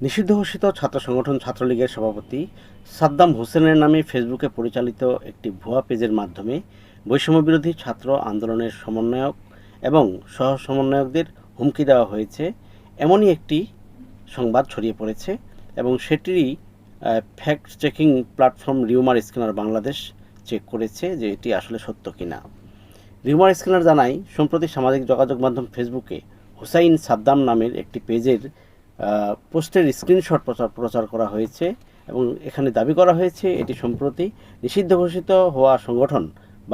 নিষিদ্ধ ঘোষিত ছাত্র সংগঠন ছাত্রলীগের সভাপতি সাদ্দাম হোসেনের নামে ফেসবুকে পরিচালিত একটি ভুয়া পেজের মাধ্যমে বৈষম্যবিরোধী ছাত্র আন্দোলনের সমন্বয়ক এবং সহ সমন্বয়কদের হুমকি দেওয়া হয়েছে, এমনই একটি সংবাদ ছড়িয়ে পড়েছে এবং সেটিরই fact checking platform Rumor Scanner Bangladesh check করেছে যে এটি আসলে সত্য কিনা। রিউমার স্ক্যানার জানায়, সম্প্রতি সামাজিক যোগাযোগ মাধ্যম ফেসবুকে হুসাইন সাদ্দাম নামের একটি পেজের পোস্টের স্ক্রিনশট প্রচার করা হয়েছে এবং এখানে দাবি করা হয়েছে এটি সম্প্রতি নিষিদ্ধ ঘোষিত হওয়া সংগঠন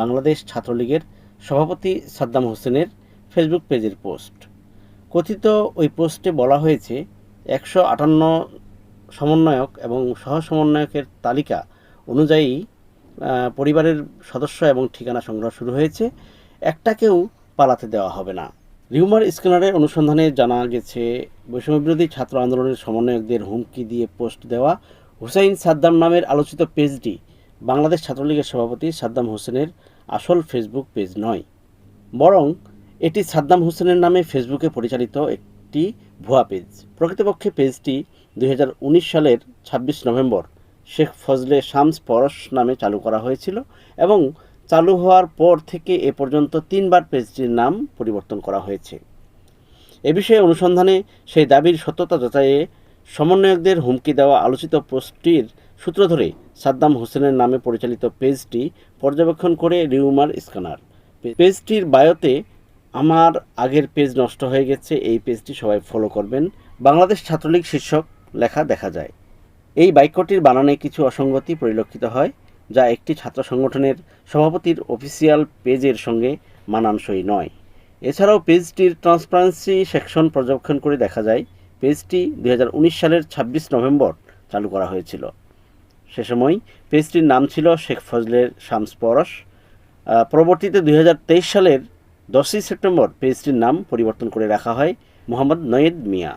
বাংলাদেশ ছাত্রলীগের সভাপতি সাদ্দাম হোসেনের ফেসবুক পেজের পোস্ট। কথিত ওই পোস্টে বলা হয়েছে 158 সমন্বয়ক এবং সহ সমন্বয়কের তালিকা অনুযায়ী পরিবারের সদস্য এবং ঠিকানা সংগ্রহ শুরু হয়েছে, একটাকেও পালাতে দেওয়া হবে না। রিউমার স্ক্যানারের অনুসন্ধানে জানা গেছে, বৈষম্যবিরোধী ছাত্র আন্দোলনের সমন্বয়কদের হুমকি দিয়ে পোস্ট দেওয়া হুসাইন সাদ্দাম নামের আলোচিত পেজটি বাংলাদেশ ছাত্রলীগের সভাপতি সাদ্দাম হোসেনের আসল ফেসবুক পেজ নয়, বরং এটি সাদ্দাম হোসেনের নামে ফেসবুকে পরিচালিত একটি ভুয়া পেজ। প্রকৃতপক্ষে পেজটি 2019 সালের 26 নভেম্বর শেখ ফজলে শামস পরশ নামে চালু করা হয়েছিল এবং চালু হওয়ার পর থেকে এ পর্যন্ত 3বার পেজটির নাম পরিবর্তন করা হয়েছে। এ বিষয়ে অনুসন্ধানে সেই দাবির সত্যতা যাচাইয়ে সমন্বয়কদের হুমকি দেওয়া আলোচিত পোস্টটির সূত্র ধরে সাদ্দাম হোসেনের নামে পরিচালিত পেজটি পর্যবেক্ষণ করে রিউমার স্ক্যানার। পেজটির বায়োতে আমার আগের পেজ নষ্ট হয়ে গেছে, এই পেজটি সবাই ফলো করবেন, বাংলাদেশ ছাত্রলীগ শীর্ষক লেখা দেখা যায়। এই বাক্যটির বানানে কিছু অসঙ্গতি পরিলক্ষিত হয়, যা একটি ছাত্র সংগঠনের সভাপতির অফিসিয়াল পেজের সঙ্গে মানানসই নয়। এছাড়াও পেজটির ট্রান্সপারেন্সি সেকশন পর্যবেক্ষণ করে দেখা যায় পেজটি 2019 সালের 26 নভেম্বর চালু করা হয়েছিল। সে সময় পেজটির নাম ছিল শেখ ফজলে শামস পরশ। পরবর্তীতে 2023 সালের 10ই সেপ্টেম্বর পেজটির নাম পরিবর্তন করে রাখা হয় মোহাম্মদ নয়েদ মিয়া।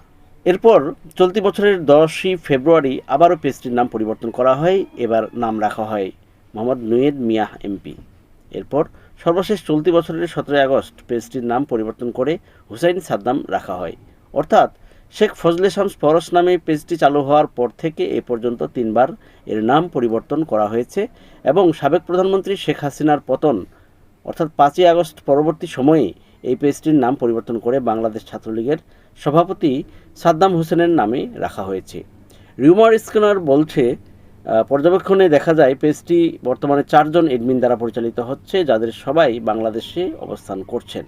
এরপর চলতি বছরের 10ই ফেব্রুয়ারি আবারও পেজটির নাম পরিবর্তন করা হয়, এবার নাম রাখা হয় মোহাম্মদ নয়েদ মিয়া এমপি। এরপর সর্বশেষ চলতি বছরের 17 আগস্ট পেজটির নাম পরিবর্তন করে হুসাইন সাদ্দাম রাখা হয়। অর্থাৎ শেখ ফজলে শামস পরশ নামে পেজটি চালু হওয়ার পর থেকে এ পর্যন্ত 3বার এর নাম পরিবর্তন করা হয়েছে এবং সাবেক প্রধানমন্ত্রী শেখ হাসিনার পতন অর্থাৎ 5ই আগস্ট পরবর্তী সময়ে এই পেজটির নাম পরিবর্তন করে বাংলাদেশ ছাত্রলীগের সভাপতি সাদ্দাম হোসেনের নামে রাখা হয়েছে। রিউমার স্ক্যানার বলছে, পর্যবেক্ষণে দেখা যায় পেজটি বর্তমানে 4 জন এডমিন দ্বারা পরিচালিত হচ্ছে, যাদের সবাই বাংলাদেশে অবস্থান করছেন।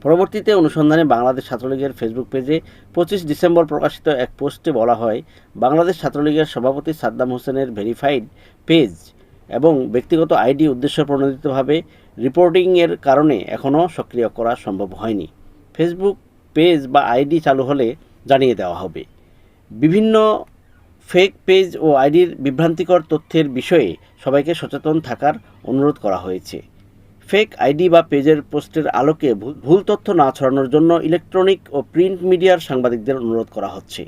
পরবর্তীতে অনুসন্ধানে বাংলাদেশ ছাত্রলীগের ফেসবুক পেজে 25 ডিসেম্বর প্রকাশিত এক পোস্টে বলা হয়, বাংলাদেশ ছাত্রলীগের সভাপতি সাদ্দাম হোসেনের ভেরিফাইড পেজ এবং ব্যক্তিগত আইডি উদ্দেশ্যপ্রণোদিতভাবে রিপোর্টিংয়ের কারণে এখনও সক্রিয় করা সম্ভব হয়নি। ফেসবুক পেজ বা আইডি চালু হলে জানিয়ে দেওয়া হবে। বিভিন্ন ফেক পেজ ও আইডির বিভ্রান্তিকর তথ্যের বিষয়ে সবাইকে সচেতন থাকার অনুরোধ করা হয়েছে। ফেক আইডি বা পেজের পোস্টের আলোকে ভুল তথ্য না ছড়ানোর জন্য ইলেকট্রনিক ও প্রিন্ট মিডিয়ার সাংবাদিকদের অনুরোধ করা হচ্ছে।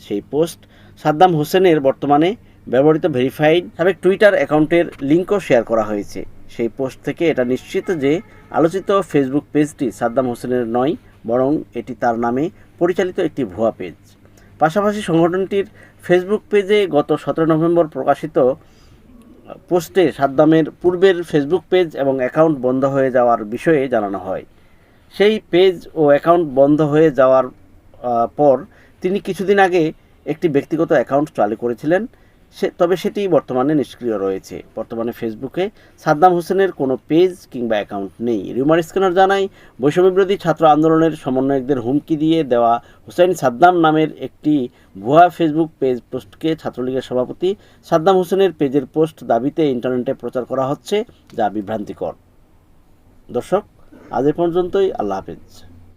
সেই পোস্ট সাদ্দাম হোসেনের বর্তমানে ব্যবহৃত ভেরিফাইড সাবেক টুইটার অ্যাকাউন্টের লিঙ্কও শেয়ার করা হয়েছে। সেই পোস্ট থেকে এটা নিশ্চিত যে আলোচিত ফেসবুক পেজটি সাদ্দাম হোসেনের নয়, বরং এটি তার নামে পরিচালিত একটি ভুয়া পেজ। পাশাপাশি সংগঠনটির ফেসবুক পেজে গত 17 নভেম্বর প্রকাশিত পোস্টে সাদ্দামের পূর্বের ফেসবুক পেজ এবং অ্যাকাউন্ট বন্ধ হয়ে যাওয়ার বিষয়ে জানানো হয়। সেই পেজ ও অ্যাকাউন্ট বন্ধ হয়ে যাওয়ার পর তিনি কিছুদিন আগে একটি ব্যক্তিগত অ্যাকাউন্ট চালু করেছিলেন, তবে সেটি বর্তমানে নিষ্ক্রিয় রয়েছে। বর্তমানে ফেসবুকে সাদ্দাম হোসেনের কোনো পেজ কিংবা অ্যাকাউন্ট নেই। রিউমার স্ক্যানার জানায়, বৈষম্যবিরোধী ছাত্র আন্দোলনের সমন্বয়কদের হুমকি দিয়ে দেওয়া হুসাইন সাদ্দাম নামের একটি ভুয়া ফেসবুক পেজ পোস্টকে ছাত্রলীগের সভাপতি সাদ্দাম হোসেনের পেজের পোস্ট দাবিতে ইন্টারনেটে প্রচার করা হচ্ছে, যা বিভ্রান্তিকর। দর্শক, আজ এ পর্যন্তই। আল্লাহ হাফেজ।